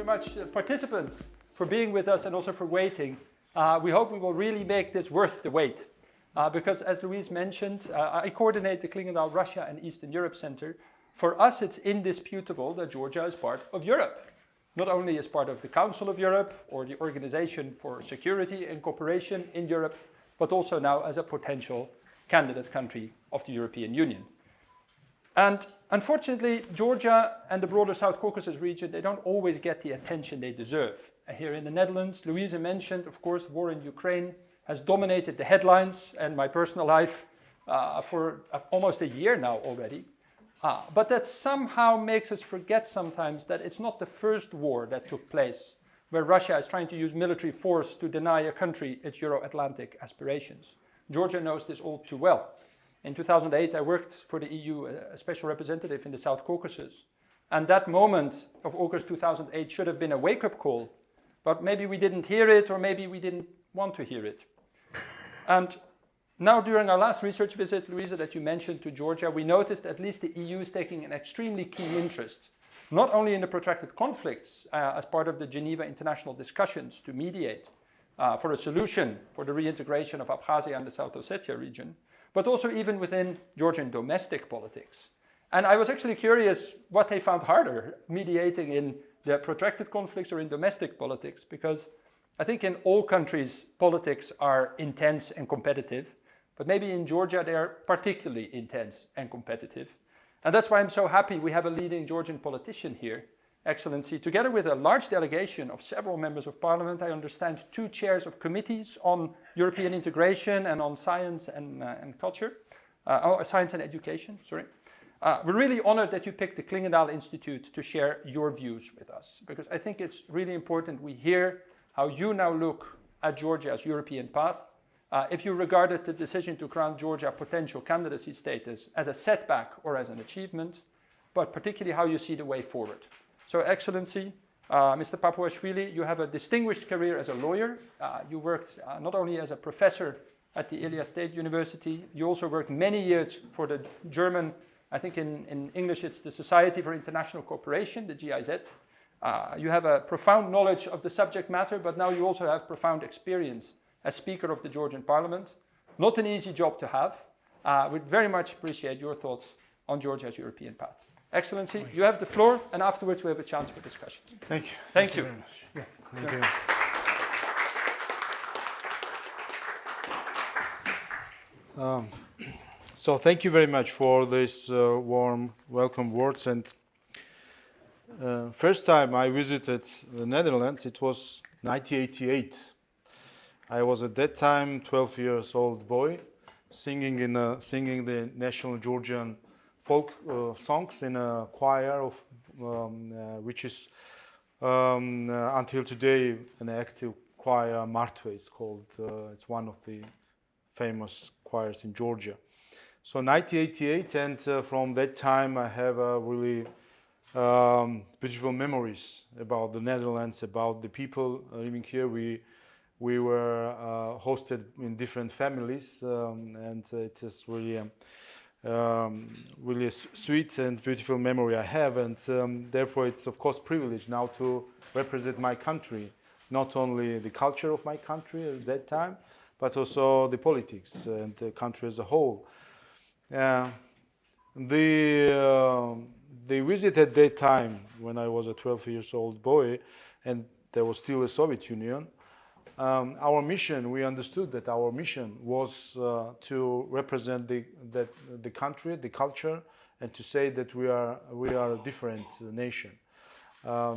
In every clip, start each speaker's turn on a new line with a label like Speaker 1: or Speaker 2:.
Speaker 1: much, participants, for being with us and also for waiting. We hope we will really make this worth the wait. Because as Louise mentioned, I coordinate the Clingendael Russia and Eastern Europe Center. For us, it's indisputable that Georgia is part of Europe. Not only as part of the Council of Europe or the Organization for Security and Cooperation in Europe, but also now as a potential candidate country of the European Union. And unfortunately, Georgia and the broader South Caucasus region, they don't always get the attention they deserve. Here in the Netherlands, Louise mentioned, of course, war in Ukraine has dominated the headlines and my personal life for almost a year now already. But that somehow makes us forget sometimes that it's not the first war that took place where Russia is trying to use military force to deny a country its Euro-Atlantic aspirations. Georgia knows this all too well. In 2008, I worked for the EU, a special representative in the South Caucasus. And that moment of August 2008 should have been a wake-up call. But maybe we didn't hear it, or maybe we didn't want to hear it. And now during our last research visit, Louisa, that you mentioned to Georgia, we noticed at least the EU is taking an extremely keen interest, not only in the protracted conflicts as part of the Geneva international discussions to mediate for a solution for the reintegration of Abkhazia and the South Ossetia region, but also even within Georgian domestic politics. And I was actually curious what they found harder, mediating in the protracted conflicts or in domestic politics, because I think in all countries, politics are intense and competitive, but maybe in Georgia, they are particularly intense and competitive. And that's why I'm so happy we have a leading Georgian politician here, Excellency, together with a large delegation of several members of parliament. I understand 2 chairs of committees on European integration and on science and culture, science and education, sorry. We're really honored that you picked the Clingendael Institute to share your views with us, because I think it's really important we hear how you now look at Georgia's European path. If you regarded the decision to grant Georgia potential candidacy status as a setback or as an achievement, but particularly how you see the way forward. So, Excellency, Mr. Papuashvili, you have a distinguished career as a lawyer. You worked not only as a professor at the Ilia State University, you also worked many years for the German, I think in English it's the Society for International Cooperation, the GIZ. You have a profound knowledge of the subject matter, but now you also have profound experience as Speaker of the Georgian Parliament. Not an easy job to have. We'd very much appreciate your thoughts on Georgia's European path. Excellency, you have the floor, and afterwards we have a chance for discussion.
Speaker 2: Thank you.
Speaker 1: Thank you.
Speaker 2: Very much. Yeah. Thank you. So thank you very much for this warm welcome words. And first time I visited the Netherlands, it was 1988. I was at that time 12 years old boy, singing the national Georgian folk songs in a choir of which is until today an active choir. Martve it's called. It's one of the famous choirs in Georgia. So 1988, and from that time I have really beautiful memories about the Netherlands, about the people living here. We were hosted in different families, and it is really really a sweet and beautiful memory I have, and therefore it's of course privilege now to represent my country, not only the culture of my country at that time, but also the politics and the country as a whole. The visit at that time, when I was a 12 years old boy, and there was still a Soviet Union, our mission, we understood that our mission was to represent the country, the culture, and to say that we are a different nation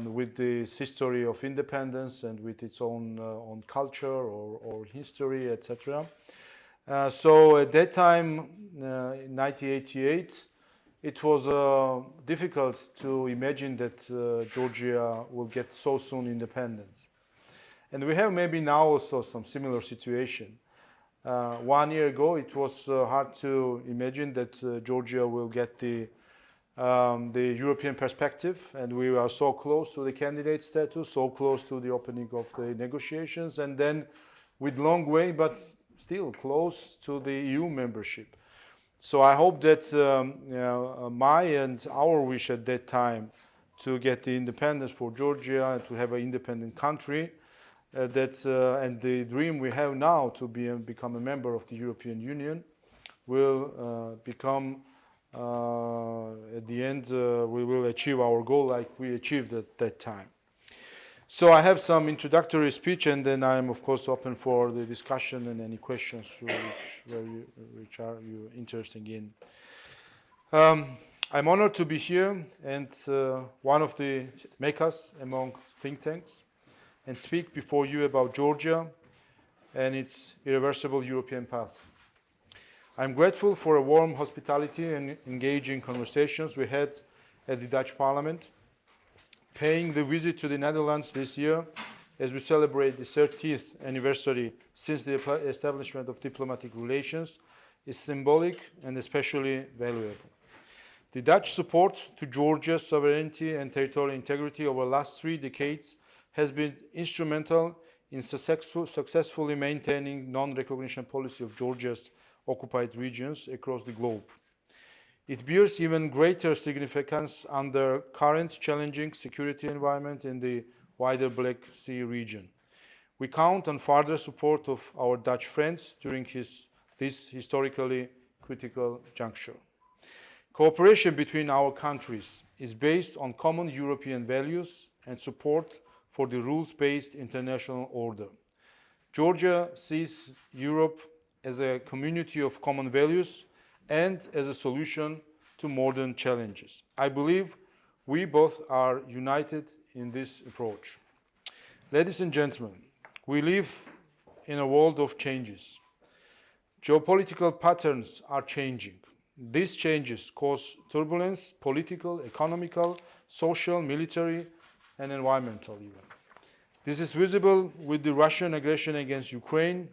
Speaker 2: with this history of independence and with its own culture or history, etc. So at that time, in 1988, it was difficult to imagine that Georgia will get so soon independence. And we have maybe now also some similar situation. 1 year ago, it was hard to imagine that Georgia will get the European perspective, and we are so close to the candidate status, so close to the opening of the negotiations, and then with long way, but still close to the EU membership. So I hope that my and our wish at that time to get the independence for Georgia, to have an independent country. And the dream we have now to become a member of the European Union will become, at the end, we will achieve our goal like we achieved at that time. So I have some introductory speech, and then I am, of course, open for the discussion and any questions which are you interested in. I'm honored to be here and one of the makers among think tanks and speak before you about Georgia and its irreversible European path. I'm grateful for a warm hospitality and engaging conversations we had at the Dutch Parliament. Paying the visit to the Netherlands this year as we celebrate the 30th anniversary since the establishment of diplomatic relations is symbolic and especially valuable. The Dutch support to Georgia's sovereignty and territorial integrity over the last 3 decades has been instrumental in successfully maintaining non-recognition policy of Georgia's occupied regions across the globe. It bears even greater significance under current challenging security environment in the wider Black Sea region. We count on further support of our Dutch friends during this historically critical juncture. Cooperation between our countries is based on common European values and support for the rules-based international order. Georgia sees Europe as a community of common values and as a solution to modern challenges. I believe we both are united in this approach. Ladies and gentlemen, we live in a world of changes. Geopolitical patterns are changing. These changes cause turbulence, political, economical, social, military, and environmental even. This is visible with the Russian aggression against Ukraine,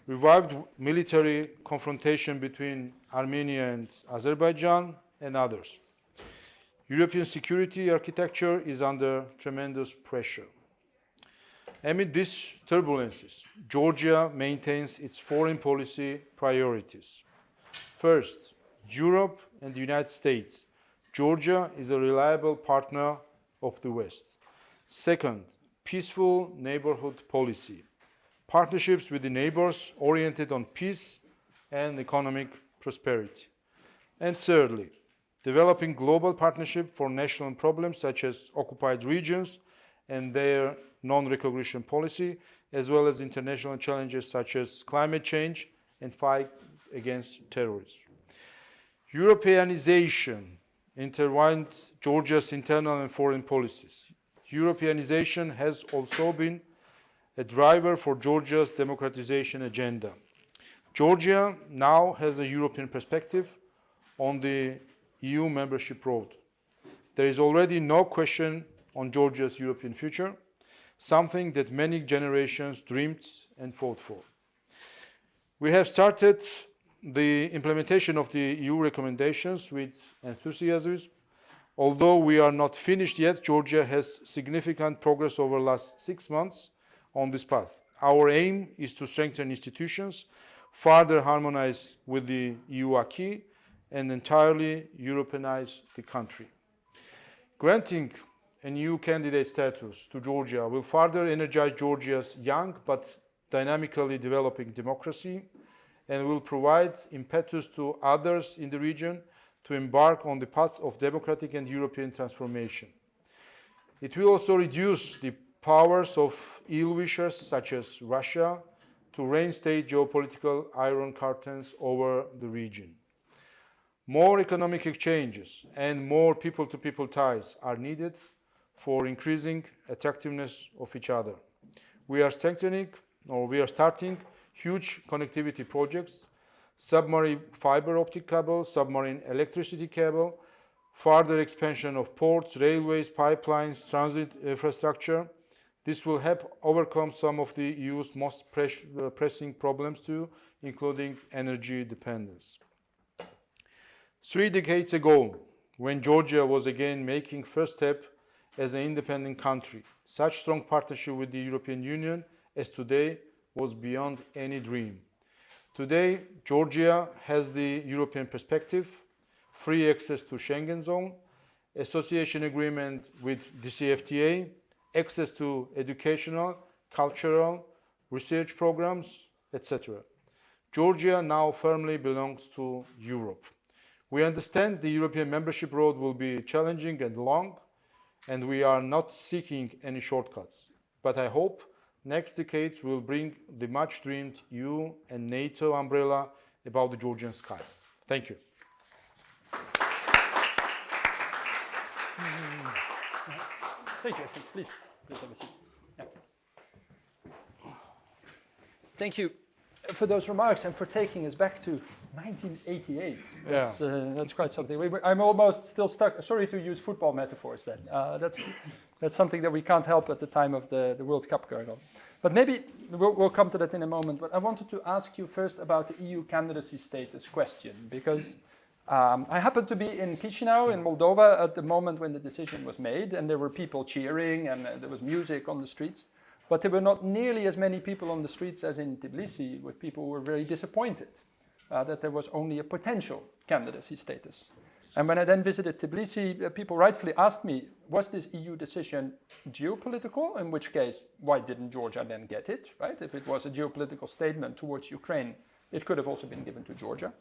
Speaker 2: revived military confrontation between Armenia and Azerbaijan, and others. European security architecture is under tremendous pressure. Amid these turbulences, Georgia maintains its foreign policy priorities. First, Europe and the United States. Georgia is a reliable partner of the West. Second, peaceful neighborhood policy. Partnerships with the neighbors oriented on peace and economic prosperity. And thirdly, developing global partnership for national problems such as occupied regions and their non-recognition policy, as well as international challenges such as climate change and fight against terrorism. Europeanization intertwined Georgia's internal and foreign policies. Europeanization has also been a driver for Georgia's democratization agenda. Georgia now has a European perspective on the EU membership road. There is already no question on Georgia's European future, something that many generations dreamed and fought for. We have started the implementation of the EU recommendations with enthusiasm. Although we are not finished yet, Georgia has significant progress over the last 6 months on this path. Our aim is to strengthen institutions, further harmonize with the EU acquis, and entirely Europeanize the country. Granting a new candidate status to Georgia will further energize Georgia's young but dynamically developing democracy and will provide impetus to others in the region to embark on the path of democratic and European transformation. It will also reduce the powers of ill-wishers such as Russia to reinstate geopolitical iron curtains over the region. More economic exchanges and more people-to-people ties are needed for increasing attractiveness of each other. We are starting huge connectivity projects, submarine fiber optic cable, submarine electricity cable, further expansion of ports, railways, pipelines, transit infrastructure. This will help overcome some of the EU's most pressing problems too, including energy dependence. 3 decades ago, when Georgia was again making first step as an independent country, such strong partnership with the European Union as today was beyond any dream. Today, Georgia has the European perspective, free access to Schengen zone, association agreement with DCFTA, access to educational, cultural, research programs, etc. Georgia now firmly belongs to Europe. We understand the European membership road will be challenging and long, and we are not seeking any shortcuts. But I hope next decades will bring the much-dreamed EU and NATO umbrella above the Georgian skies. Thank you.
Speaker 1: Thank you. Please have a seat. Yeah. Thank you for those remarks and for taking us back to 1988. That's quite something. I'm almost still stuck. Sorry to use football metaphors then. That's something that we can't help at the time of the World Cup going on. But maybe we'll come to that in a moment. But I wanted to ask you first about the EU candidacy status question, because I happened to be in Chisinau in Moldova at the moment when the decision was made, and there were people cheering and there was music on the streets. But there were not nearly as many people on the streets as in Tbilisi, with people who were very disappointed that there was only a potential candidacy status. And when I then visited Tbilisi, people rightfully asked me, was this EU decision geopolitical? In which case, why didn't Georgia then get it, right? If it was a geopolitical statement towards Ukraine, it could have also been given to Georgia.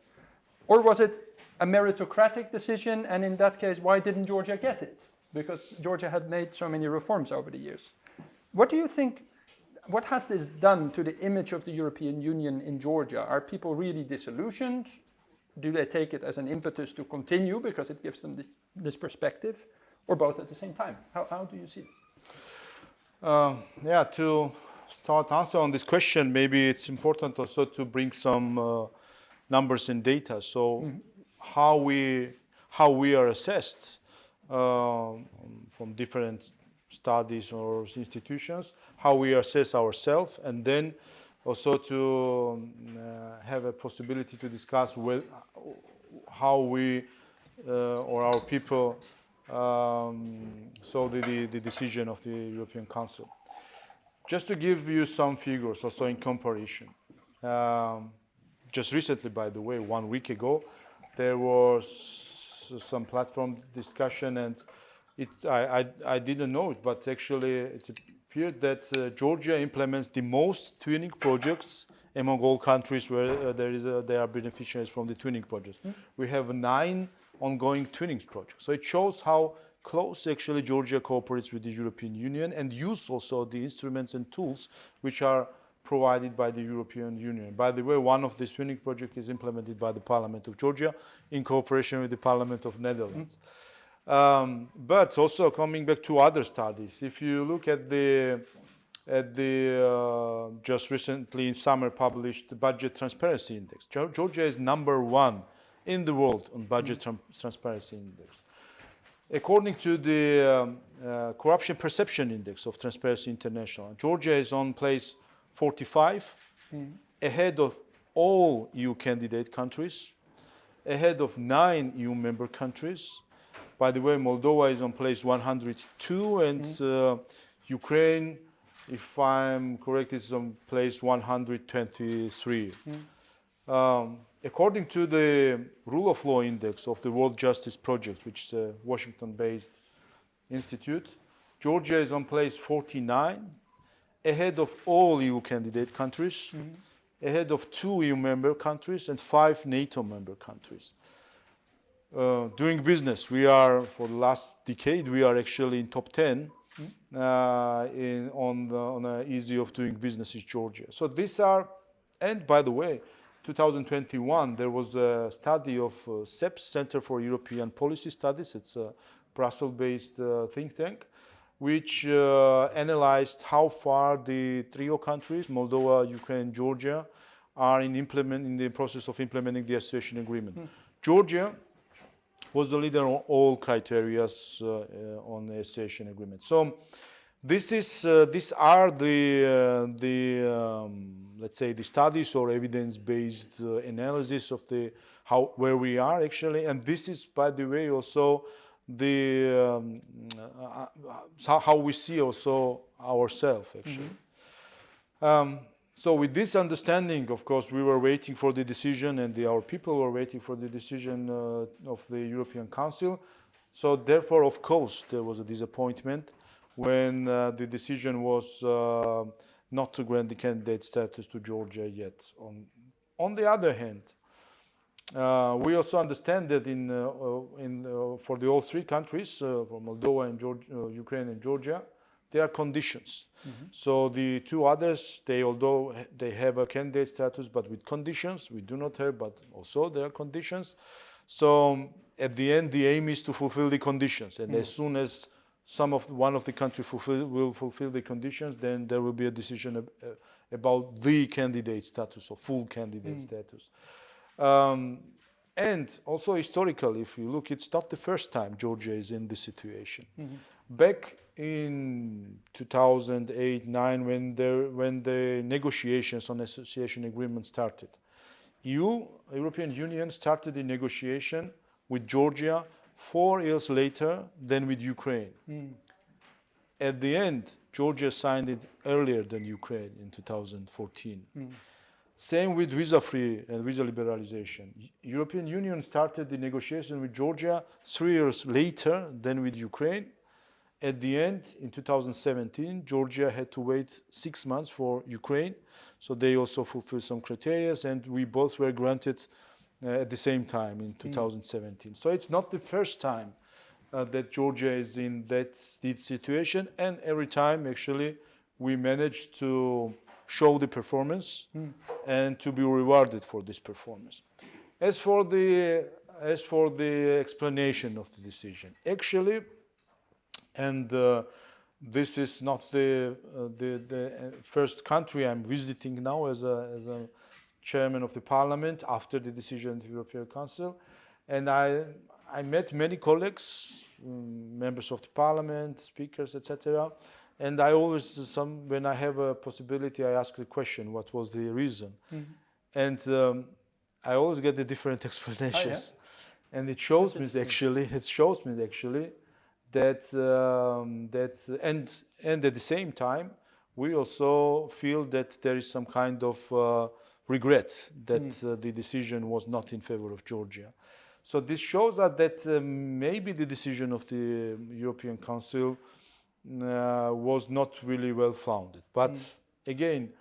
Speaker 1: Or was it a meritocratic decision? And in that case, why didn't Georgia get it? Because Georgia had made so many reforms over the years. What do you think, what has this done to the image of the European Union in Georgia? Are people really disillusioned? Do they take it as an impetus to continue because it gives them this perspective? Or both at the same time? How do you see it?
Speaker 2: To start answer on this question, maybe it's important also to bring some numbers and data. So how we are assessed from different studies or institutions, how we assess ourselves, and then also to have a possibility to discuss how we or our people saw the decision of the European Council. Just to give you some figures also in comparison. Just recently, by the way, 1 week ago, there was some platform discussion, and I didn't know it, but actually it appeared that Georgia implements the most twinning projects among all countries where they are beneficiaries from the twinning projects. We have 9 ongoing twinning projects. So it shows how close actually Georgia cooperates with the European Union and use also the instruments and tools which are provided by the European Union. By the way, one of these twinning projects is implemented by the Parliament of Georgia in cooperation with the Parliament of Netherlands. But also coming back to other studies, if you look at the just recently in summer published Budget Transparency Index, Georgia is #1 in the world on Budget Transparency Index. According to the Corruption Perception Index of Transparency International, Georgia is on place 45, ahead of all EU candidate countries, ahead of 9 EU member countries. By the way, Moldova is on place 102, and Ukraine, if I'm correct, is on place 123. According to the Rule of Law Index of the World Justice Project, which is a Washington-based institute, Georgia is on place 49, ahead of all EU candidate countries, ahead of 2 EU member countries and 5 NATO member countries. Doing business, we are, for the last decade, we are actually in top 10 on the easy of doing business in Georgia. So these are, and by the way, 2021, there was a study of CEPS, Center for European Policy Studies. It's a Brussels-based think tank, which analyzed how far the trio countries, Moldova, Ukraine, Georgia, are in the process of implementing the association agreement. Georgia was the leader on all criteria on the association agreement. So these are the let's say the studies or evidence-based analysis of where we are actually, and this is, by the way, also how we see also ourselves actually. So with this understanding, of course, we were waiting for the decision, and our people were waiting for the decision of the European Council. So therefore, of course, there was a disappointment when the decision was not to grant the candidate status to Georgia yet. On the other hand, we also understand that for the all three countries, for Moldova and Ukraine and Georgia, there are conditions. So the two others, although they have a candidate status, but with conditions, we do not have, but also there are conditions. So at the end, the aim is to fulfill the conditions, and as soon as one of the countries will fulfill the conditions, then there will be a decision about the candidate status or full candidate status. And also historically, if you look, it's not the first time Georgia is in this situation. Back in 2008-9, when the negotiations on association agreement started, European Union started the negotiation with Georgia 4 years later than with Ukraine. At the end, Georgia signed it earlier than Ukraine in 2014. Same with visa-free and visa liberalization. European Union started the negotiation with Georgia 3 years later than with Ukraine. At the end, in 2017, Georgia had to wait 6 months for Ukraine. So they also fulfilled some criteria, and we both were granted at the same time in 2017. So it's not the first time that Georgia is in that situation, and every time actually we managed to show the performance and to be rewarded for this performance. As for the explanation of the decision, actually, and this is not the first country I'm visiting now as a chairman of the parliament after the decision of the European Council, and I met many colleagues, members of the parliament, speakers, etc. And I always, when I have a possibility, I ask the question, what was the reason? And I always get the different explanations. And it shows me actually that and at the same time, we also feel that there is some kind of regret that the decision was not in favor of Georgia. So this shows us that maybe the decision of the European Council was not really well founded. But again,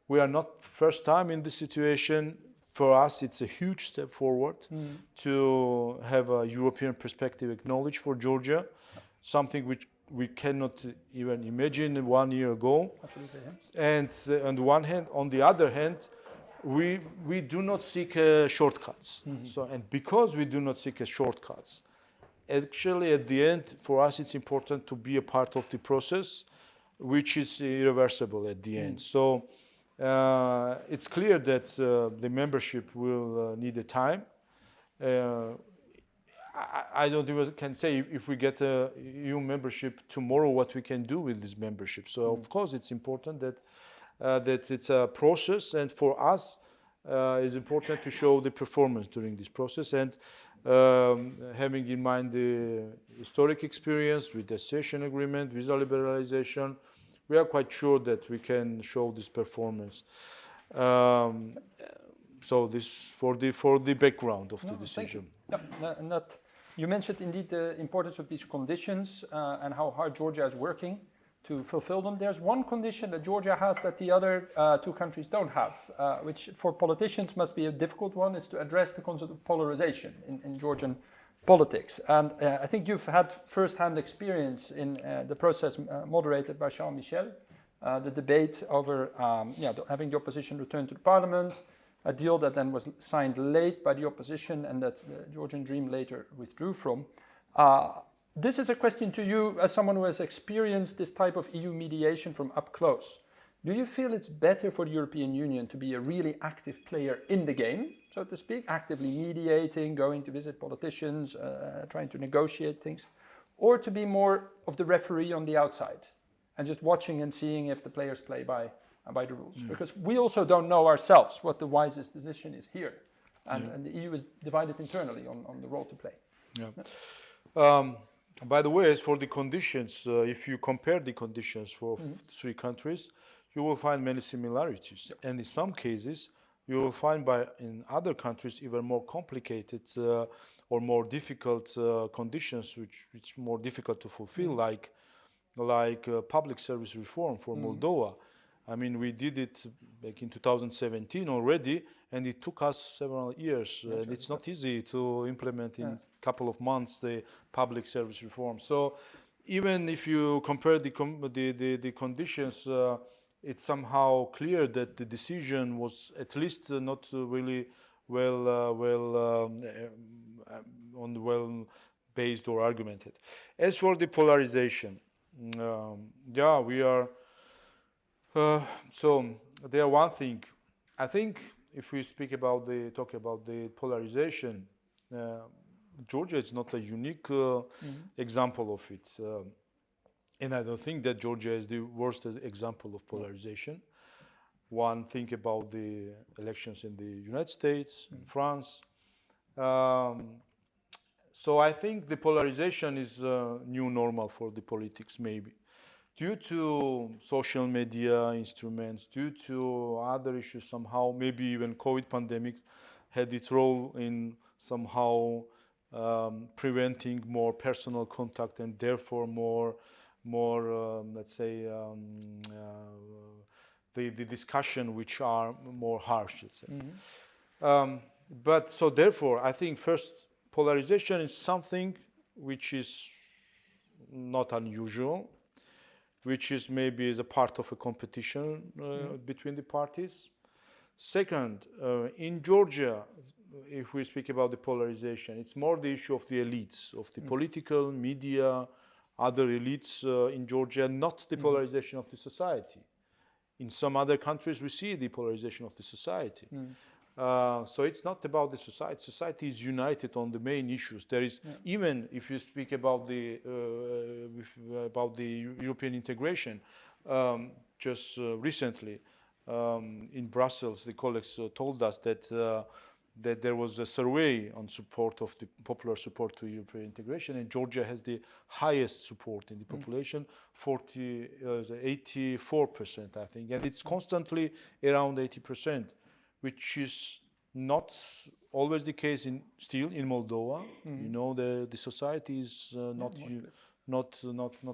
Speaker 2: we are not first time in this situation. For us, it's a huge step forward to have a European perspective acknowledged for Georgia, something which we cannot even imagine 1 year ago.
Speaker 1: Absolutely, yes.
Speaker 2: And on the other hand, we do not seek shortcuts. So, and because we do not seek shortcuts, actually at the end, for us, it's important to be a part of the process, which is irreversible at the end. So it's clear that the membership will need a time. I don't even can say if we get a EU membership tomorrow, what we can do with this membership. So of course, it's important that it's a process, and for us, it's important to show the performance during this process. And having in mind the historic experience with the association agreement, visa liberalization, we are quite sure that we can show this performance. So this for the background of the decision.
Speaker 1: And that you mentioned indeed the importance of these conditions and how hard Georgia is working to fulfill them. There's one condition that Georgia has that the other two countries don't have, which for politicians must be a difficult one. It's to address the concept of polarization in Georgian politics. And I think you've had first-hand experience in the process moderated by Charles Michel, the debate over having the opposition return to the parliament, a deal that then was signed late by the opposition and that the Georgian Dream later withdrew from. This is a question to you as someone who has experienced this type of EU mediation from up close. Do you feel it's better for the European Union to be a really active player in the game, so to speak, actively mediating, going to visit politicians, trying to negotiate things, or to be more of the referee on the outside and just watching and seeing if the players play by the rules? Because we also don't know ourselves what the wisest decision is here. And the EU is divided internally on the role to play.
Speaker 2: By the way, as for the conditions, if you compare the conditions for three countries, you will find many similarities. And in some cases, you will find in other countries even more complicated or more difficult conditions, which more difficult to fulfill, like public service reform for Moldova. I mean, we did it back in 2017 already, and it took us several years. And it's not easy to implement in a couple of months the public service reform. So even if you compare the conditions, it's somehow clear that the decision was at least not really well based or argumented. As for the polarization, yeah, we are. So there one thing, I think, if we talk about the polarization, Georgia is not a unique example of it, and I don't think that Georgia is the worst example of polarization. One think about the elections in the United States, in France. So I think the polarization is a new normal for the politics, maybe. Due to social media instruments, due to other issues somehow, maybe even COVID pandemic had its role in somehow preventing more personal contact and therefore more let's say, the discussion which are more harsh, let's say. But so therefore, I think first, polarization is something which is not unusual, which is maybe is a part of a competition between the parties. Second, in Georgia, if we speak about the polarization, it's more the issue of the elites, of the political, media, other elites in Georgia, not the polarization of the society. In some other countries, we see the polarization of the society. So it's not about the society. Society is united on the main issues. There is, even if you speak about the European integration, just recently in Brussels, the colleagues told us that there was a survey on support of the popular support to European integration, and Georgia has the highest support in the population, 84%, I think, and it's constantly around 80%. Which is not always the case still in Moldova. You know, the society is not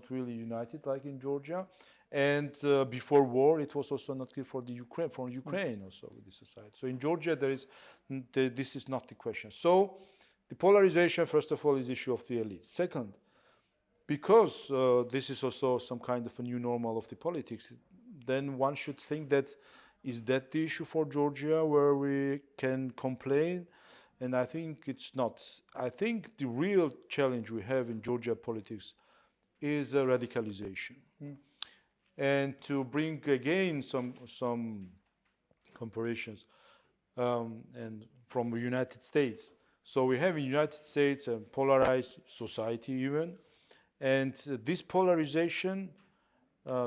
Speaker 2: really united like in Georgia, and before war it was also not clear for Ukraine also with the society. So in Georgia this is not the question. So the polarization, first of all, is the issue of the elite. Second, because this is also some kind of a new normal of the politics, then one should think that is that the issue for Georgia where we can complain? And I think it's not. I think the real challenge we have in Georgia politics is radicalization. And to bring again some comparisons and from the United States. So we have in the United States a polarized society even, and this polarization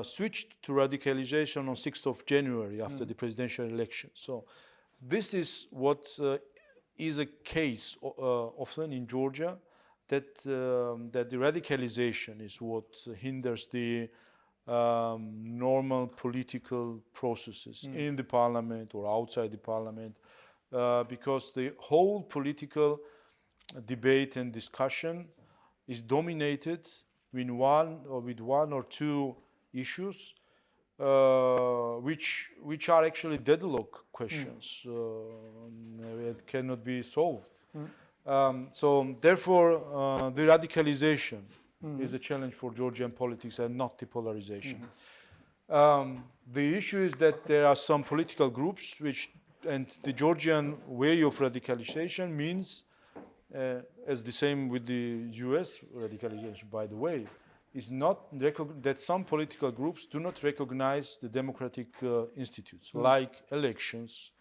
Speaker 2: switched to radicalization on 6th of January after the presidential election. So this is what is a case often in Georgia, that the radicalization is what hinders the normal political processes in the parliament or outside the parliament, because the whole political debate and discussion is dominated with one or two issues which are actually deadlock questions that cannot be solved. So therefore the radicalization is a challenge for Georgian politics and not the polarization. The issue is that there are some political groups and the Georgian way of radicalization means, as the same with the US radicalization, by the way, is not that some political groups do not recognize the democratic institutes like elections,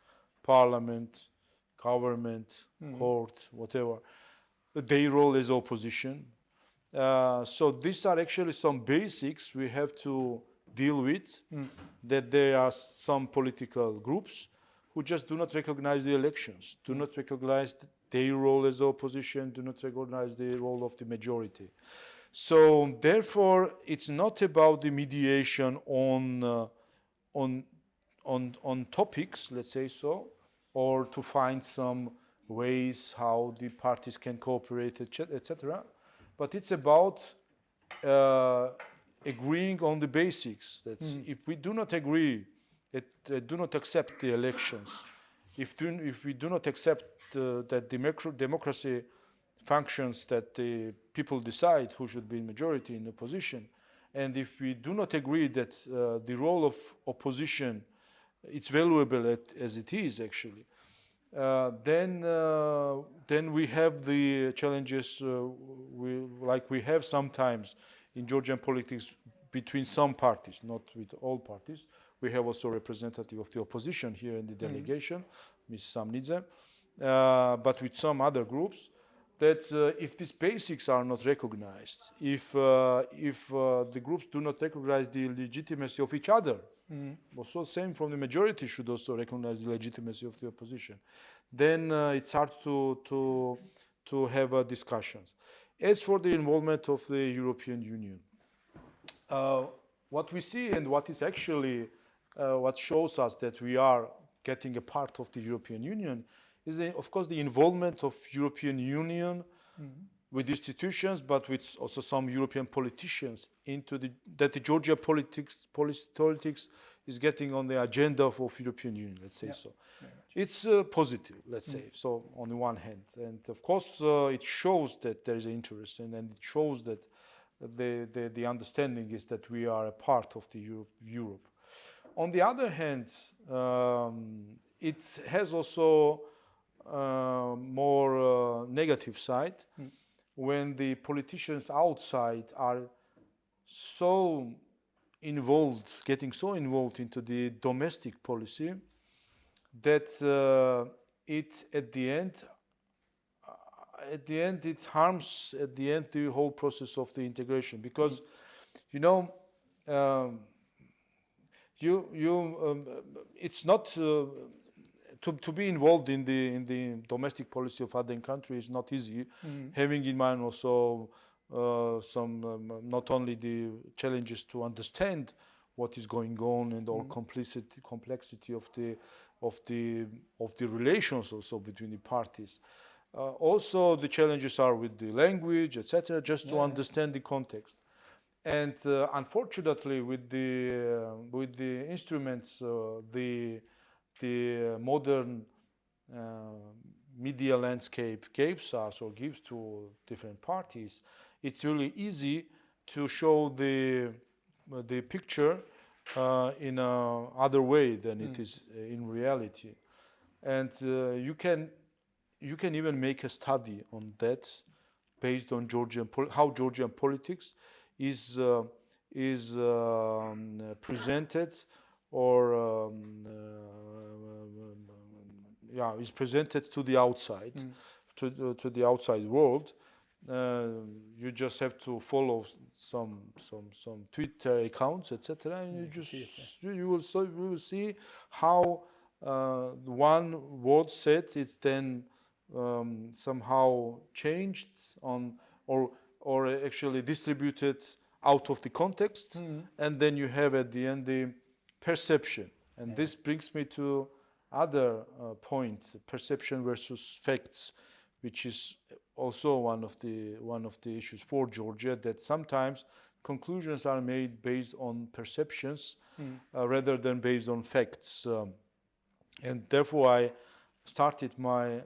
Speaker 2: parliament, government, court, whatever, their role as opposition. So these are actually some basics we have to deal with, that there are some political groups who just do not recognize the elections, do not recognize their role as opposition, do not recognize the role of the majority. So therefore, it's not about the mediation on topics, let's say so, or to find some ways how the parties can cooperate, etc. But it's about agreeing on the basics. That if we do not agree, do not accept the elections, if we do not accept that democracy functions, that the people decide who should be in majority in opposition, and if we do not agree that the role of opposition is valuable as it is actually, then we have the challenges like we have sometimes in Georgian politics between some parties, not with all parties. We have also a representative of the opposition here in the delegation, Ms. Samnidze, but with some other groups, that if these basics are not recognized, if the groups do not recognize the legitimacy of each other, also same from the majority should also recognize the legitimacy of the opposition, then it's hard to have discussions. As for the involvement of the European Union, what we see and what is actually what shows us that we are getting a part of the European Union is, of course, the involvement of European Union with institutions, but with also some European politicians into that the Georgia politics is getting on the agenda of European Union, let's say so. It's positive, let's say, so on the one hand. And of course, it shows that there is an interest, and it shows that the understanding is that we are a part of the Europe. On the other hand, it has also more negative side when the politicians outside are so involved, getting so involved into the domestic policy that it at the end it harms the whole process of the integration, because it's not to be involved in the domestic policy of other countries is not easy, having in mind also some not only the challenges to understand what is going on and all complexity of the relations also between the parties. Also, the challenges are with the language, etc., just to understand the context. And unfortunately, with the instruments, the modern media landscape gives us or gives to different parties, it's really easy to show the picture in a other way than it is in reality. And you can even make a study on that based on how Georgian politics is presented or is presented to the outside, to the outside world. You just have to follow some Twitter accounts, etc., and you will see how one word said it's then somehow changed or actually distributed out of the context, and then you have at the end the perception. And this brings me to other point, perception versus facts, which is also one of the issues for Georgia, that sometimes conclusions are made based on perceptions rather than based on facts. And therefore I started my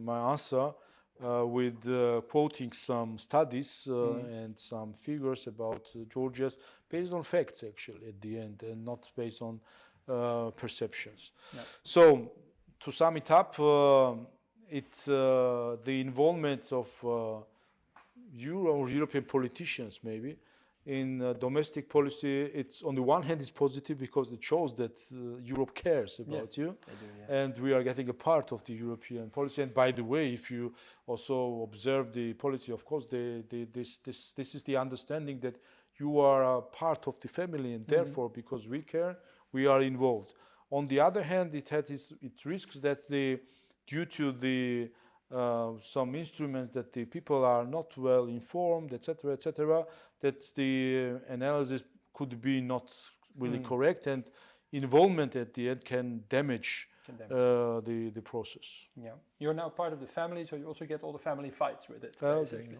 Speaker 2: answer with quoting some studies and some figures about Georgia based on facts actually at the end, and not based on perceptions. So to sum it up, it's the involvement of European politicians maybe in domestic policy. It's on the one hand it's positive because it shows that Europe cares about you, and we are getting a part of the European policy. And by the way, if you also observe the policy, of course, this is the understanding that you are a part of the family, and therefore, because we care, we are involved. On the other hand, it risks that due to the some instruments that the people are not well informed, etc., that the analysis could be not really correct, and involvement at the end can damage the process.
Speaker 1: Yeah, you're now part of the family, so you also get all the family fights with it.
Speaker 2: Okay.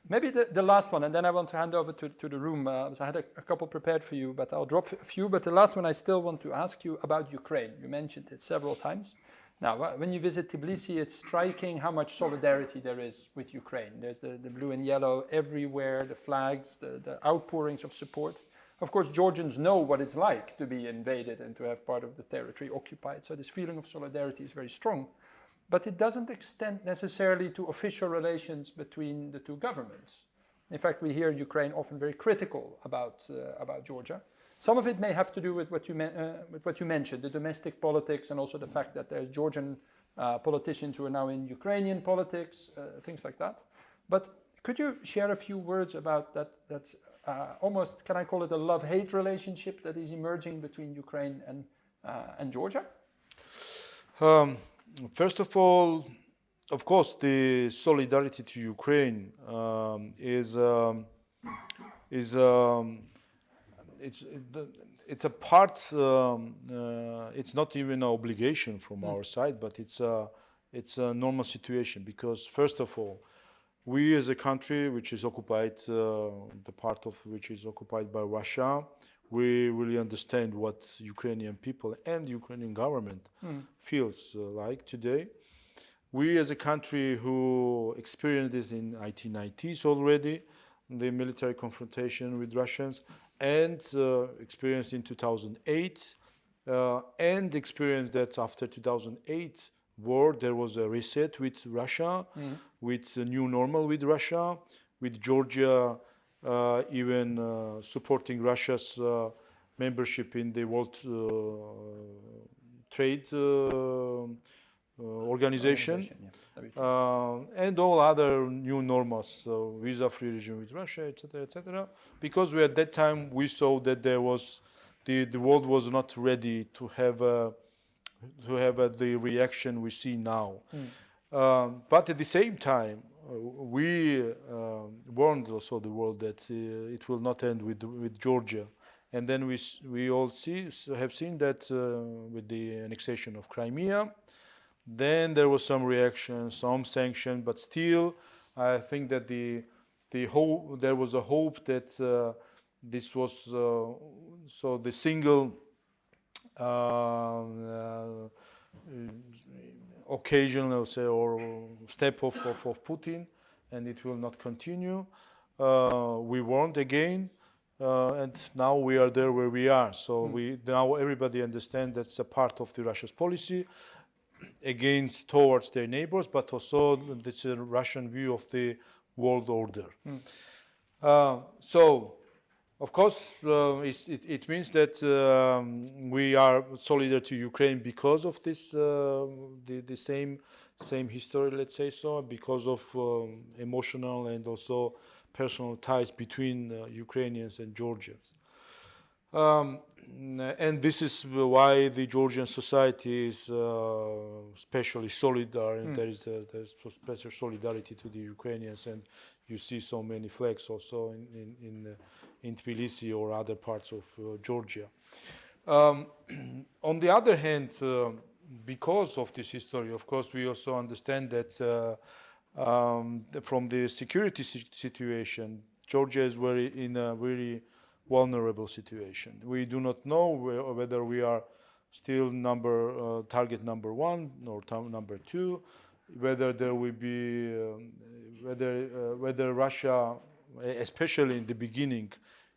Speaker 1: Maybe the last one, and then I want to hand over to the room. So I had a couple prepared for you, but I'll drop a few. But the last one, I still want to ask you about Ukraine. You mentioned it several times. Now, when you visit Tbilisi, it's striking how much solidarity there is with Ukraine. There's the blue and yellow everywhere, the flags, the outpourings of support. Of course, Georgians know what it's like to be invaded and to have part of the territory occupied. So this feeling of solidarity is very strong. But it doesn't extend necessarily to official relations between the two governments. In fact, we hear Ukraine often very critical about Georgia. Some of it may have to do with what you mentioned, the domestic politics, and also the fact that there's Georgian politicians who are now in Ukrainian politics, things like that. But could you share a few words about that almost, can I call it a love-hate relationship that is emerging between Ukraine and Georgia?
Speaker 2: First of all, of course, the solidarity to Ukraine it's a part. It's not even an obligation from our side, but it's a normal situation because first of all, we as a country which is occupied, the part of which is occupied by Russia, we really understand what Ukrainian people and Ukrainian government feels like today. We as a country who experienced this in 1990s already, the military confrontation with Russians, and experienced in 2008, and experienced that after 2008 war, there was a reset with Russia, with a new normal with Russia, with Georgia even supporting Russia's membership in the World Trade Organization, and all other new normals, so visa-free regime with Russia, etc., etc. Because at that time we saw that there was the world was not ready to have the reaction we see now. But at the same time, we warned also the world that it will not end with Georgia. And then we all have seen that with the annexation of Crimea. Then there was some reaction, some sanction, but still, I think that there was a hope that this was so the single occasion, I'll say, or step of Putin, and it will not continue. We warned again, and now we are there where we are. So now everybody understands that's a part of the Russia's policy towards their neighbors, but also this Russian view of the world order. So, of course, it means that we are solidar to Ukraine because of this, the same history, let's say so, because of emotional and also personal ties between Ukrainians and Georgians. And this is why the Georgian society is especially solidar, and there's special solidarity to the Ukrainians, and you see so many flags also in Tbilisi or other parts of Georgia. On the other hand, because of this history, of course, we also understand that from the security situation, Georgia is in a very vulnerable situation. We do not know whether we are still target number one or number two, whether there will be whether Russia, especially in the beginning,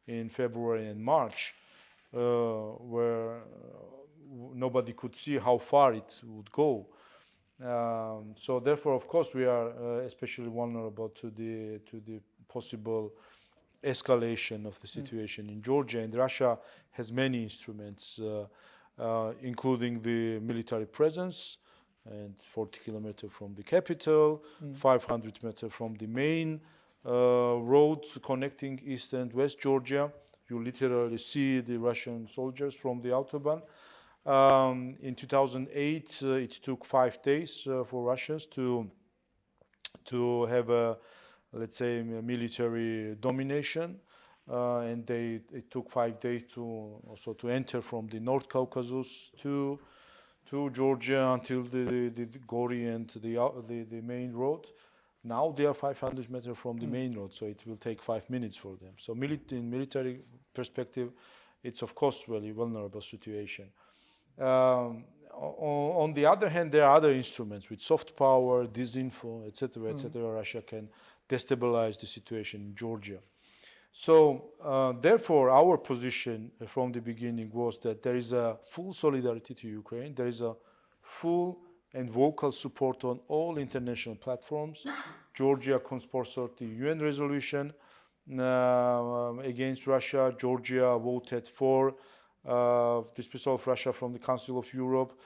Speaker 2: in February and March, where nobody could see how far it would go. So therefore, of course, we are especially vulnerable to the possible escalation of the situation in Georgia. And Russia has many instruments, including the military presence, and 40 kilometers from the capital, 500 meters from the main road connecting East and West Georgia. You literally see the Russian soldiers from the Autobahn. In 2008, it took 5 days for Russians to have a, let's say, military domination, and it took 5 days to enter from the North Caucasus to to Georgia until the Gori and the main road. Now they are 500 meters from the main road, so it will take 5 minutes for them. So in military perspective, it's of course really vulnerable situation. On the other hand, there are other instruments with soft power, disinfo, etc., etc. Russia can destabilize the situation in Georgia. So therefore, our position from the beginning was that there is a full solidarity to Ukraine. There is a full and vocal support on all international platforms. Georgia co-sponsored the UN resolution against Russia. Georgia voted for dismissal of Russia from the Council of Europe.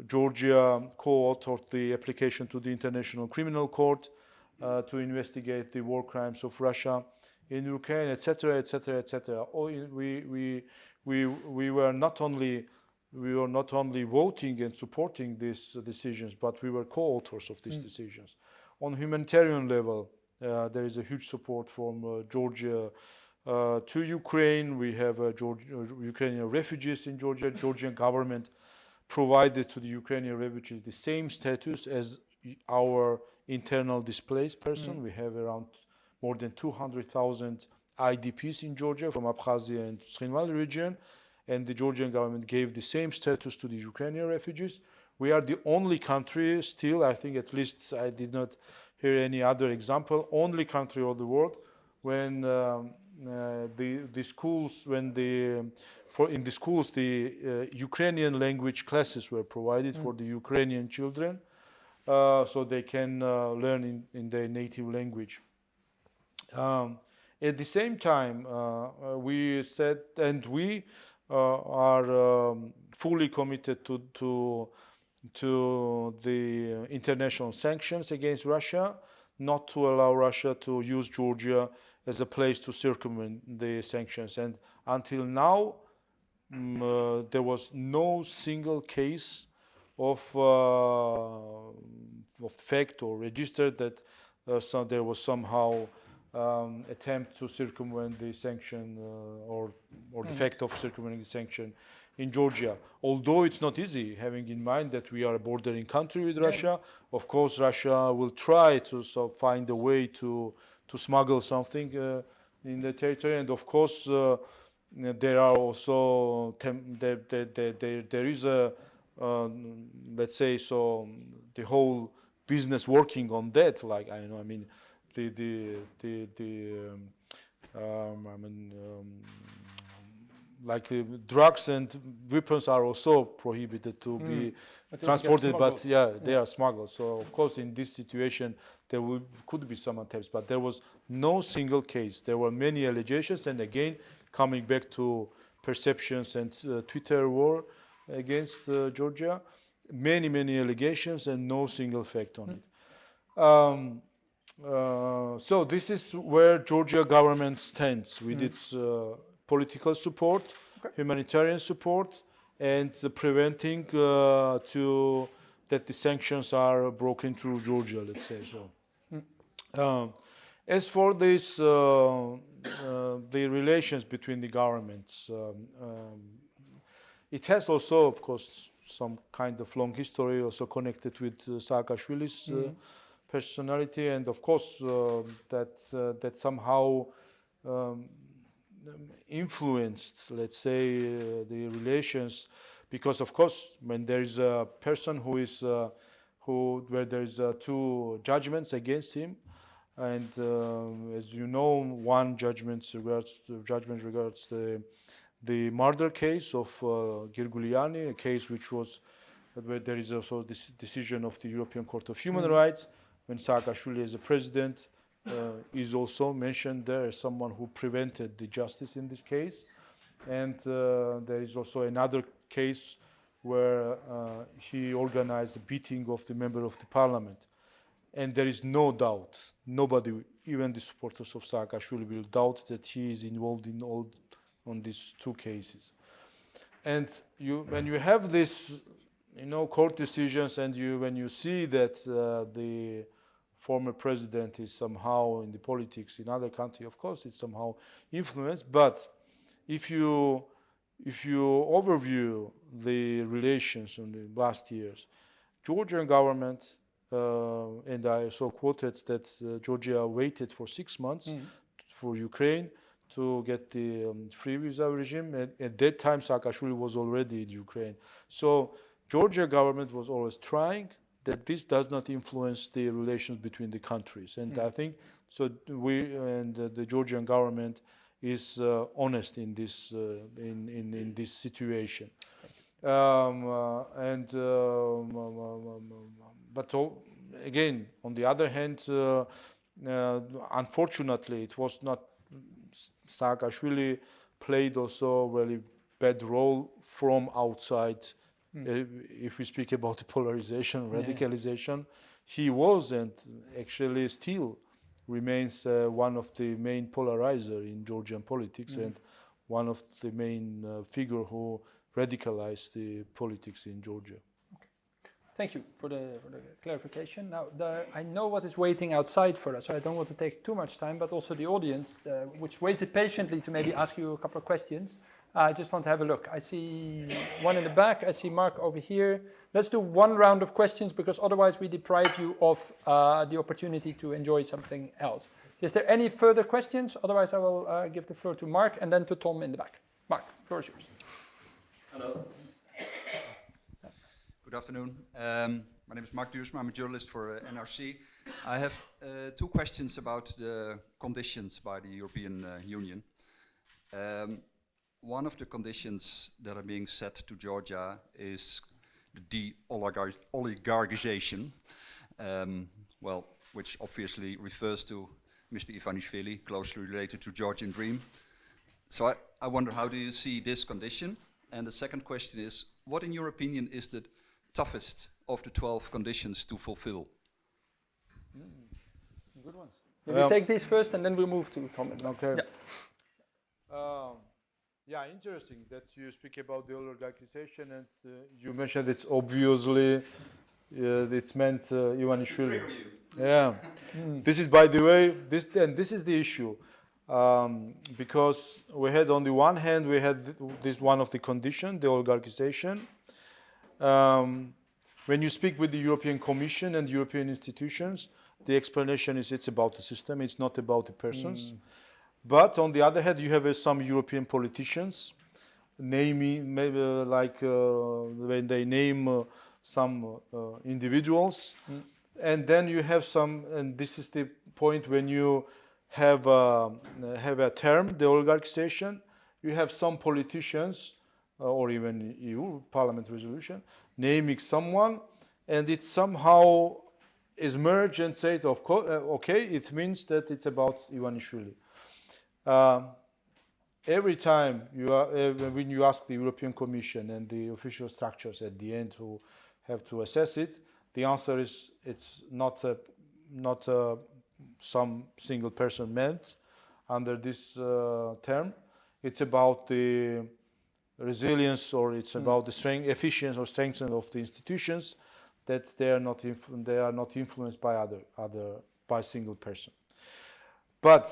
Speaker 2: Georgia co-authored the application to the International Criminal Court to investigate the war crimes of Russia in Ukraine, etc., etc., etc. We were not only voting and supporting these decisions, but we were co-authors of these decisions. On humanitarian level, there is a huge support from Georgia to Ukraine. We have Ukrainian refugees in Georgia. Georgian government provided to the Ukrainian refugees the same status as our internal displaced person. We have around more than 200,000 IDPs in Georgia from Abkhazia and Tkhinvali region, and the Georgian government gave the same status to the Ukrainian refugees. We are the only country still, I think at least I did not hear any other example, only country of the world when the schools, in the schools the Ukrainian language classes were provided for the Ukrainian children, so they can learn in their native language. At the same time, we said, and we are fully committed to the international sanctions against Russia, not to allow Russia to use Georgia as a place to circumvent the sanctions. And until now, there was no single case of fact or registered that there was somehow attempt to circumvent the sanction or the fact of circumventing the sanction in Georgia. Although it's not easy, having in mind that we are a bordering country with Russia, of course Russia will try to find a way to smuggle something in the territory, and of course there are also there is a let's say so the whole business working on that, like I know, I mean like the drugs and weapons are also prohibited to be transported, but they are smuggled. So of course in this situation there could be some attempts, but there was no single case. There were many allegations, and again coming back to perceptions and Twitter war against Georgia, many allegations and no single fact on it. So this is where Georgia government stands with its political support, humanitarian support, and preventing that the sanctions are broken through Georgia, let's say so. As for this, the relations between the governments, it has also, of course, some kind of long history, also connected with Saakashvili's personality, and of course that somehow influenced, let's say, the relations, because of course when there is a person where there is two judgments against him, and as you know, one judgment regards the murder case of Girguliani, a case where there is also this decision of the European Court of Human Rights, when Saakashvili as a president is also mentioned there as someone who prevented the justice in this case. And there is also another case where he organized the beating of the member of the parliament. And there is no doubt, nobody, even the supporters of Saakashvili, will doubt that he is involved in on these two cases. And when you have this, court decisions, and when you see that the former president is somehow in the politics in other country, of course it's somehow influenced. But if you if you overview the relations in the last years, Georgian government, and I also quoted that Georgia waited for 6 months for Ukraine to get the free visa regime. At that time, Saakashvili was already in Ukraine. So Georgia government was always trying that this does not influence the relations between the countries. And I think so. We and the Georgian government is honest in this in this situation. But again, on the other hand, unfortunately, it was not. Saakashvili played also a really bad role from outside. If we speak about the polarization, radicalization, he was and actually still remains one of the main polarizer in Georgian politics and one of the main figure who radicalized the politics in Georgia.
Speaker 1: Thank you for the clarification. Now, I know what is waiting outside for us, so I don't want to take too much time, but also the audience, which waited patiently to maybe ask you a couple of questions. I just want to have a look. I see one in the back. I see Mark over here. Let's do one round of questions because otherwise we deprive you of the opportunity to enjoy something else. Is there any further questions? Otherwise, I will give the floor to Mark and then to Tom in the back. Mark, the floor is yours.
Speaker 3: Hello. Good afternoon. My name is Mark Duursma. I'm a journalist for NRC. I have 2 questions about the conditions by the European Union. One of the conditions that are being set to Georgia is the de-oligarchization, which obviously refers to Mr. Ivanishvili, closely related to Georgian Dream. So I wonder, how do you see this condition? And the second question is, what in your opinion is the toughest of the 12 conditions to fulfill?
Speaker 1: Good ones. We take these first and then we move to Tom.
Speaker 2: Okay. Yeah, interesting that you speak about the oligarchization and you mentioned it's obviously it's meant Ivanishvili. Yeah. This is, by the way, this is the issue. Because we had, on the one hand, we had this one of the conditions, the oligarchization. When you speak with the European Commission and European institutions, the explanation is it's about the system, it's not about the persons. But on the other hand, you have some European politicians, naming maybe like when they name some individuals, and then you have some, and this is the point when you have a term, the oligarchization, you have some politicians or even EU Parliament resolution naming someone, and it somehow is merged and said, of course, okay, it means that it's about Ivanishvili. Every time when you ask the European Commission and the official structures at the end who have to assess it, the answer is it's not some single person meant under this term. It's about the resilience, or it's about the strength, efficiency or strength of the institutions, that they are not influenced by by single person. But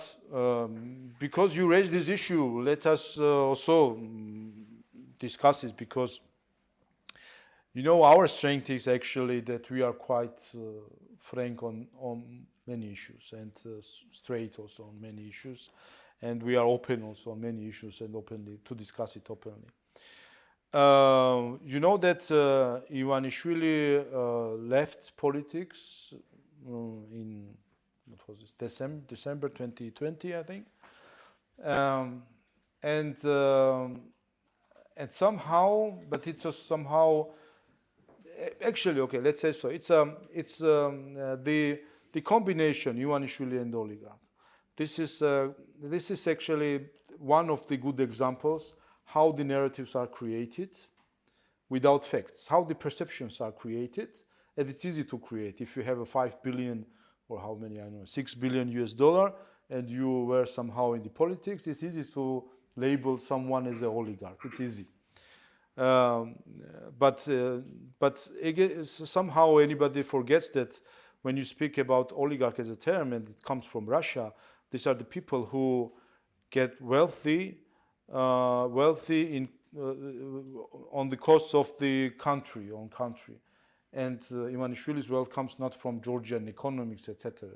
Speaker 2: because you raised this issue, let us also discuss it, because our strength is actually that we are quite frank on many issues and straight also on many issues, and we are open also on many issues and openly to discuss it openly. You know that Ivanishvili left politics in what was this, December 2020, I think, and somehow, but it's somehow actually okay. Let's say so. It's the combination Ivanishvili and oligarch. This is actually one of the good examples how the narratives are created without facts, how the perceptions are created, and it's easy to create. If you have a 5 billion or how many, I don't know, $6 billion and you were somehow in the politics, it's easy to label someone as an oligarch. It's easy. But again, somehow anybody forgets that when you speak about oligarch as a term, and it comes from Russia, these are the people who get wealthy on the cost of the country, And Ivanishvili's wealth comes not from Georgian economics, etc.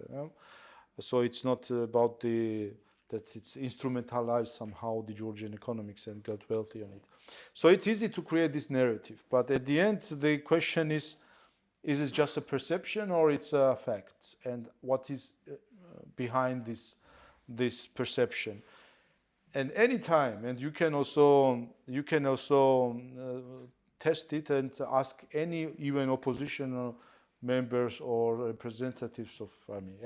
Speaker 2: So it's not about that it's instrumentalized somehow the Georgian economics and got wealthy on it. So it's easy to create this narrative, but at the end the question is it just a perception or it's a fact? And what is behind this perception? And any time, and you can also test it and ask any even opposition members or representatives of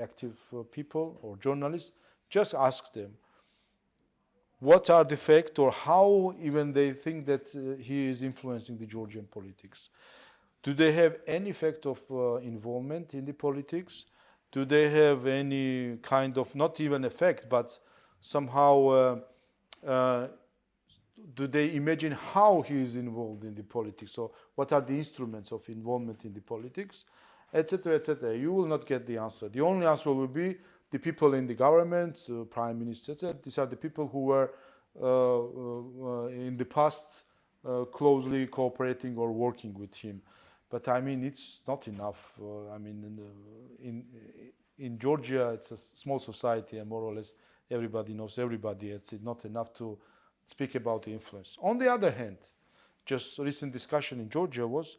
Speaker 2: active people or journalists, just ask them what are the facts or how even they think that he is influencing the Georgian politics. Do they have any fact of involvement in the politics? Do they have any kind of, not even effect, but somehow do they imagine how he is involved in the politics? So what are the instruments of involvement in the politics, etc., etc.? You will not get the answer. The only answer will be the people in the government, prime minister, etc. These are the people who were in the past closely cooperating or working with him. But it's not enough. In Georgia, it's a small society, and more or less everybody knows everybody. It's not enough to speak about the influence. On the other hand, just recent discussion in Georgia was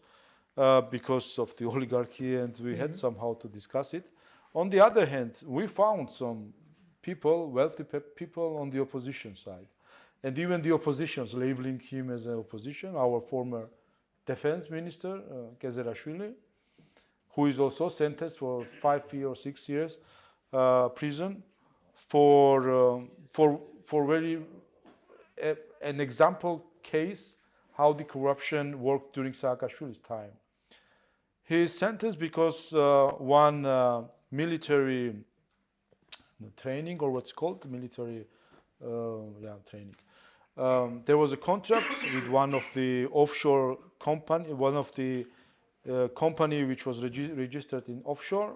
Speaker 2: because of the oligarchy, and we had somehow to discuss it. On the other hand, we found some people, wealthy people on the opposition side, and even the oppositions labeling him as an opposition. Our former defense minister, Gezerashvili, who is also sentenced for 5 years or 6 years prison for very an example case how the corruption worked during Saakashvili's time. He is sentenced because one military training, or what's called military training. There was a contract with one of the offshore company, company which was registered in offshore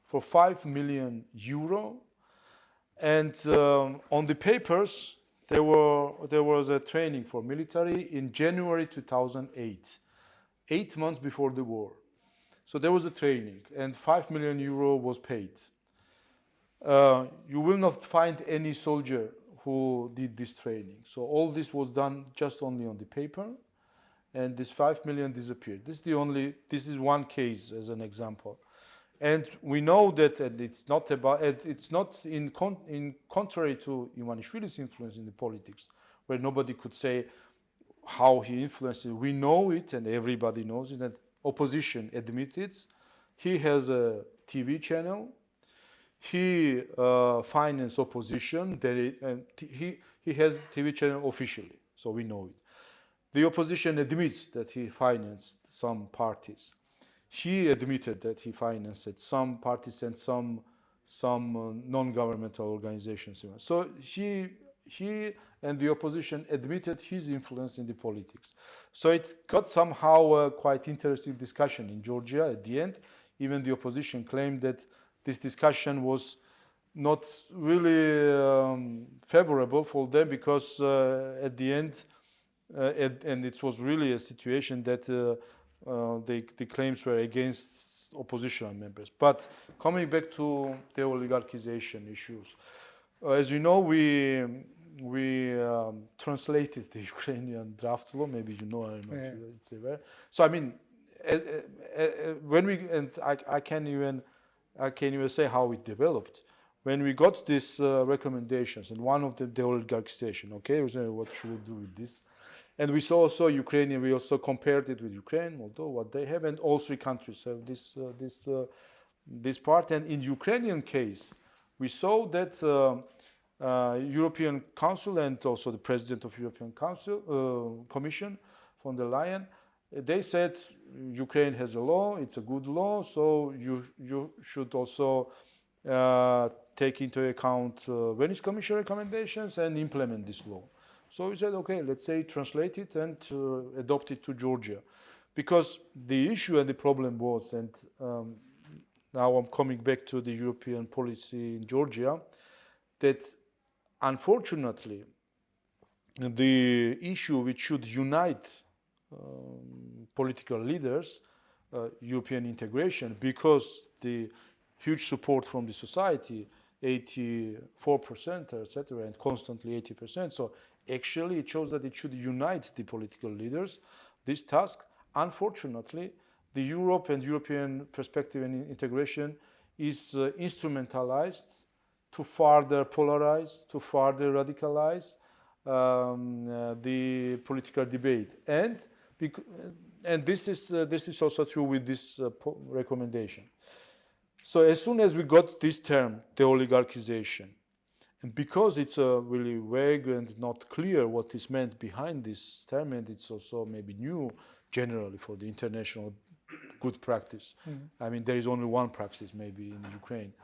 Speaker 2: for 5 million euro, and on the papers there was a training for military in January 2008, 8 months before the war. So there was a training, and 5 million euro was paid. You will not find any soldier who did this training. So all this was done just only on the paper, and this 5 million disappeared. This is one case as an example. And we know that, and it's not in contrary to Ivanishvili's influence in the politics, where nobody could say how he influenced it. We know it, and everybody knows it, that opposition admits it. He has a TV channel. He financed opposition. He has TV channel officially, so we know it. The opposition admits that he financed some parties. He admitted that he financed some parties and some non-governmental organizations. So he and the opposition admitted his influence in the politics. So it got somehow a quite interesting discussion in Georgia at the end. Even the opposition claimed that this discussion was not really favorable for them, because at the end, and it was really a situation that the claims were against opposition members. But coming back to the oligarchization issues, as you know, we translated the Ukrainian draft law. Maybe you know, I don't know if it's aware. So when we, and I can even say how it developed. When we got these recommendations, and one of them, the oligarchization, okay, we said, what should we do with this? And we saw also Ukrainian, we also compared it with Ukraine, Moldova, what they have, and all three countries have this part. And in Ukrainian case, we saw that European Council and also the President of European Council, Commission, von der Leyen, they said Ukraine has a law, it's a good law, so you should also take into account Venice Commission recommendations and implement this law. So we said, okay, let's say translate it and adopt it to Georgia. Because the issue and the problem was, and now I'm coming back to the European policy in Georgia, that unfortunately the issue which should unite political leaders, European integration, because the huge support from the society, 84%, etc., and constantly 80%. So actually, it shows that it should unite the political leaders. This task, unfortunately, the Europe and European perspective and integration is instrumentalized to further polarize, to further radicalize the political debate, and this is also true with this recommendation. So as soon as we got this term, the oligarchization, and because it's really vague and not clear what is meant behind this term, and it's also maybe new generally for the international good practice. I mean, there is only one practice maybe in Ukraine.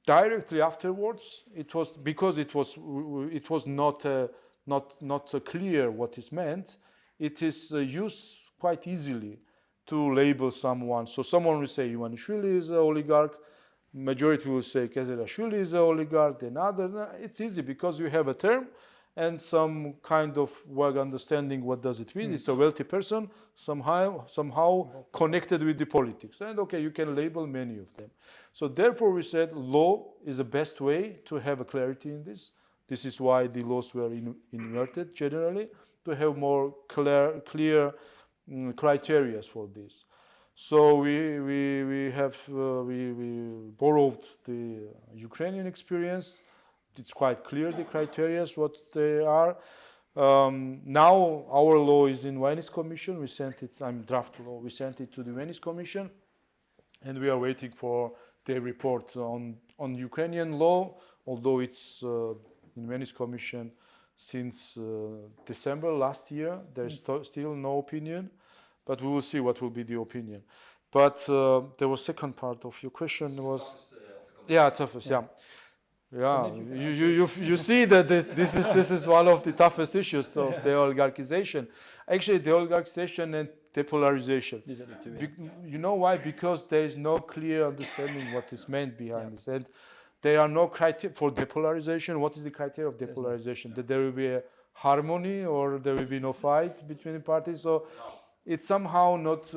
Speaker 2: Directly afterwards, it was because it was not clear what is meant. It is used quite easily to label someone. So someone will say Ivanishvili is an oligarch, majority will say Kezerashvili is an oligarch, then other. It's easy because you have a term and some kind of vague understanding what does it mean. It's a wealthy person, somehow connected with the politics. And okay, you can label many of them. So therefore we said law is the best way to have a clarity in this. This is why the laws were inverted generally, to have more clear criteria for this. So we borrowed the Ukrainian experience. It's quite clear the criteria, what they are. Now our law is in Venice Commission. We sent it, draft law, we sent it to the Venice Commission, and we are waiting for their report on Ukrainian law, although it's in Venice Commission since December last year. There's still no opinion, but we will see what will be the opinion. But there was second part of your question was, toughest, yeah. Yeah, you see that this is one of the toughest issues of the oligarchization. Actually, the oligarchization and depolarization.
Speaker 1: These are the two, yeah.
Speaker 2: You know why? Because there is no clear understanding what is meant behind this, and there are no criteria for depolarization. What is the criteria of depolarization? That there will be a harmony or there will be no fight between the parties. So it's somehow not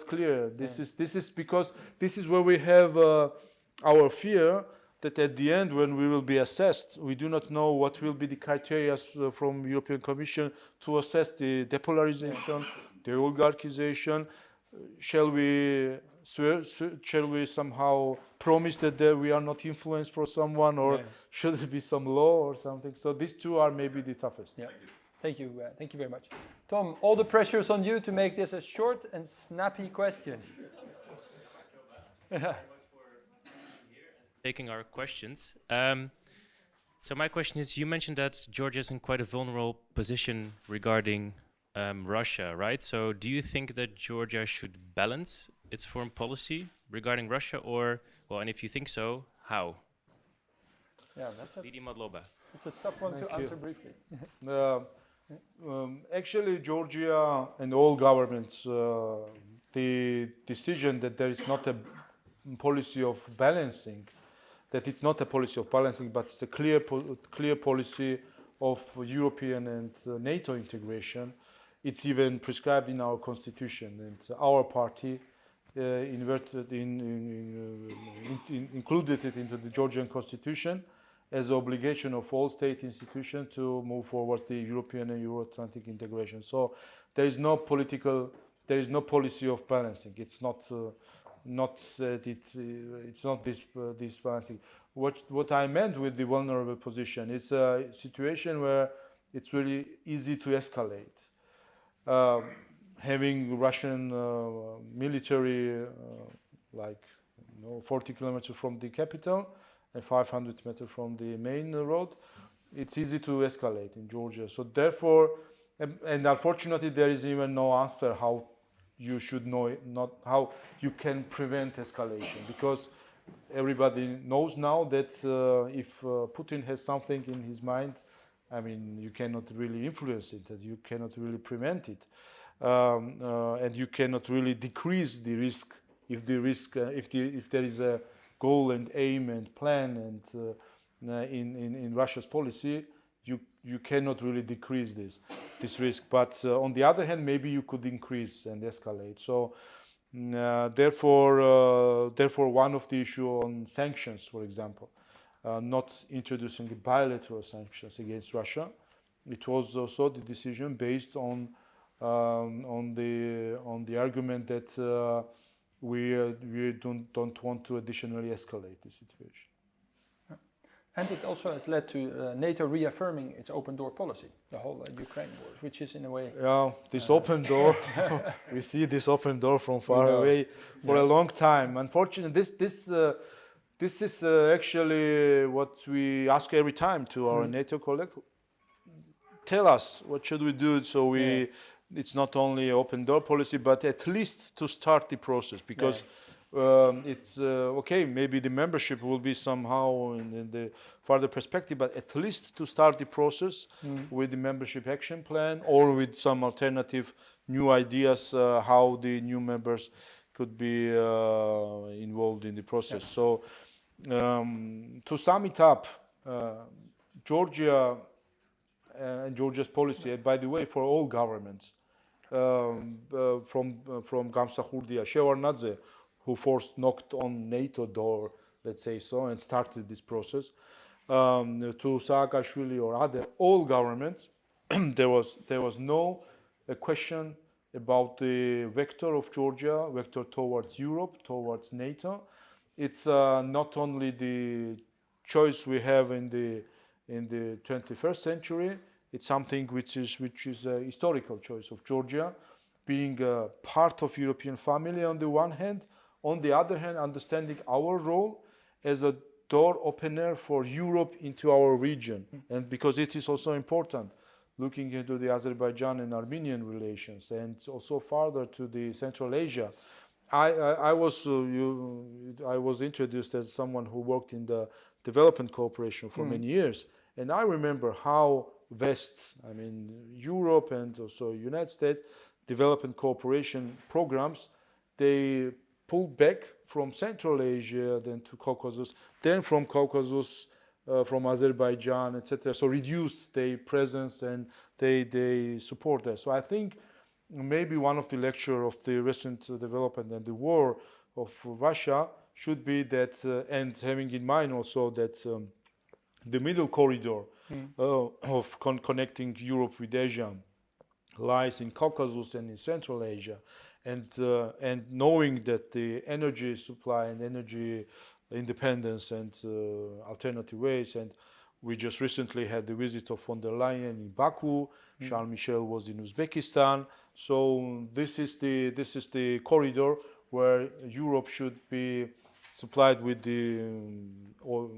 Speaker 2: clear. This is because this is where we have our fear that at the end, when we will be assessed, we do not know what will be the criteria from European Commission to assess the depolarization, the oligarchization. Shall we somehow promise that we are not influenced for someone, or should there be some law or something? So these two are maybe the toughest.
Speaker 1: Yeah. Thank you very much. Tom, all the pressure is on you to make this a short and snappy question.
Speaker 4: Taking our questions. So my question is, you mentioned that Georgia is in quite a vulnerable position regarding Russia, right? So do you think that Georgia should balance its foreign policy regarding Russia, or, well, and if you think so, how?
Speaker 1: Yeah, that's a tough one to answer briefly.
Speaker 2: Actually, Georgia and all governments, the decision that there is not a policy of balancing, that it's not a policy of balancing, but it's a clear policy of European and NATO integration. It's even prescribed in our constitution, and our party included it into the Georgian constitution as an obligation of all state institutions to move forward the European and Euro-Atlantic integration. So there is no policy of balancing. It's not this balancing. What I meant with the vulnerable position, it's a situation where it's really easy to escalate. Having Russian military 40 kilometers from the capital and 500 meters from the main road, it's easy to escalate in Georgia. So therefore, and unfortunately, there is even no answer how you should know, not how you can prevent escalation, because everybody knows now that if Putin has something in his mind, I mean, you cannot really influence it, that you cannot really prevent it, and you cannot really decrease the risk if there is a goal and aim and plan and in Russia's policy, you cannot really decrease this risk. But on the other hand, maybe you could increase and escalate. So therefore, one of the issue on sanctions, for example, not introducing bilateral sanctions against Russia, it was also the decision based on the argument that we don't want to additionally escalate the situation.
Speaker 1: And it also has led to NATO reaffirming its open door policy, the whole Ukraine war, which is in a way...
Speaker 2: Yeah, this open door, we see this open door from far away for a long time. Unfortunately, this is actually what we ask every time to our NATO colleagues. Tell us, what should we do so it's not only open door policy, but at least to start the process, because it's okay, maybe the membership will be somehow in the further perspective, but at least to start the process with the membership action plan or with some alternative new ideas how the new members could be involved in the process. So to sum it up, Georgia and Georgia's policy, and by the way, for all governments, from Gamsahurdia, Shevardnadze, who knocked on NATO door, let's say so, and started this process, to Saakashvili or all governments, there was no question about the vector of Georgia, vector towards Europe, towards NATO. It's not only the choice we have in the 21st century. It's something which is a historical choice of Georgia, being a part of European family on the one hand, on the other hand, understanding our role as a door opener for Europe into our region, and because it is also important, looking into the Azerbaijan and Armenian relations, and also further to the Central Asia. I was introduced as someone who worked in the development cooperation for many years, and I remember how West, I mean Europe and also United States, development cooperation programs, they pulled back from Central Asia, then to Caucasus, then from Caucasus, from Azerbaijan, etc. So reduced their presence and they support that. So I think maybe one of the lecture of the recent development and the war of Russia should be that, and having in mind also that the middle corridor of connecting Europe with Asia lies in Caucasus and in Central Asia, and knowing that the energy supply and energy independence and alternative ways, and we just recently had the visit of von der Leyen in Baku, Charles Michel was in Uzbekistan, so this is the corridor where Europe should be supplied with the oil,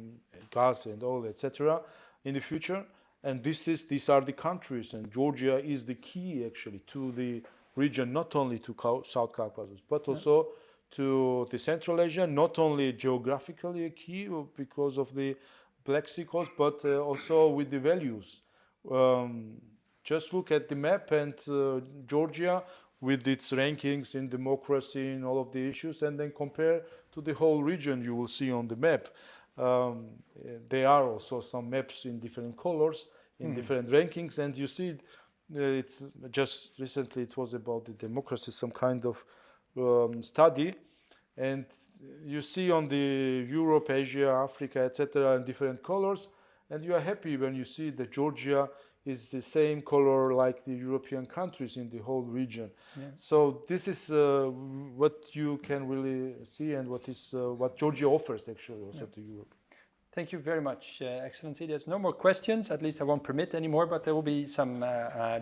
Speaker 2: gas and oil, etc. in the future, and these are the countries, and Georgia is the key actually to the region, not only to South Caucasus, but also to the Central Asia, not only geographically a key because of the Black Sea coast, but also with the values. Just look at the map and Georgia with its rankings in democracy and all of the issues, and then compare to the whole region you will see on the map. There are also some maps in different colors, in different rankings, and you see it's just recently it was about the democracy, some kind of study, and you see on the Europe, Asia, Africa, etc. in different colors, and you are happy when you see that Georgia is the same color like the European countries in the whole region. So this is what you can really see, and what Georgia offers actually also to Europe.
Speaker 1: Thank you very much, Excellency. There's no more questions, at least I won't permit anymore, but there will be some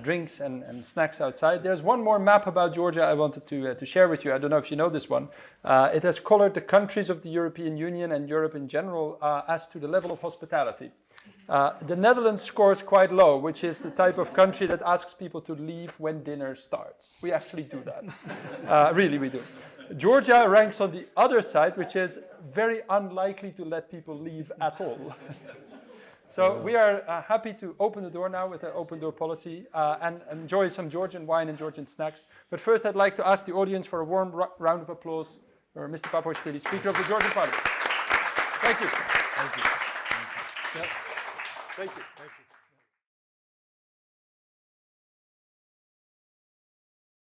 Speaker 1: drinks and snacks outside. There's one more map about Georgia I wanted to share with you. I don't know if you know this one. It has colored the countries of the European Union and Europe in general as to the level of hospitality. The Netherlands scores quite low, which is the type of country that asks people to leave when dinner starts. We actually do that. Really, we do. Georgia ranks on the other side, which is very unlikely to let people leave at all. So we are happy to open the door now with the open door policy and enjoy some Georgian wine and Georgian snacks. But first I'd like to ask the audience for a warm round of applause for Mr. Papuashvili, Speaker of the Georgian Parliament. Thank you.
Speaker 2: Thank you.
Speaker 1: Yeah. Thank you.
Speaker 2: Thank you.